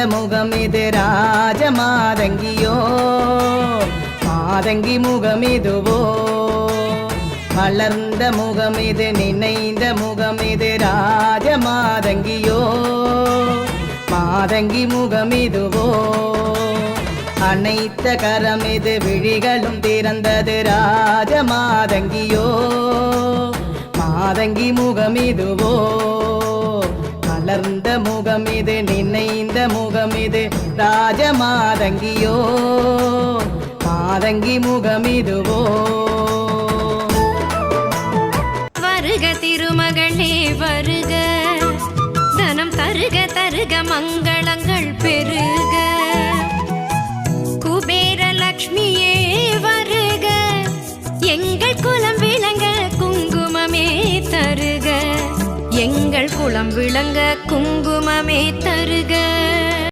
முகமிது ராஜமாதங்கியோ மாதங்கி முகமிதுவோ மலர்ந்த முகமிது நினைந்த முகமிது ராஜமாதங்கியோ மாதங்கி முகமிதுவோ அனைத்த கரமிது விழிகளும் திறந்தது ராஜமாதங்கியோ மாதங்கி முகமிதுவோ மலர்ந்த முகமிது நினைந்த முகமிது ராஜமாதங்கியோ மாதங்கி முகமிதுவோ வருக திருமகளே வருக தனம் தருக தருக மங்களங்கள் பெருக குபேர லக்ஷ்மியே வருக எங்கள் குலம் விளங்க குங்குமமே தருக எங்கள் குலம் விளங்க குங்குமமே தருக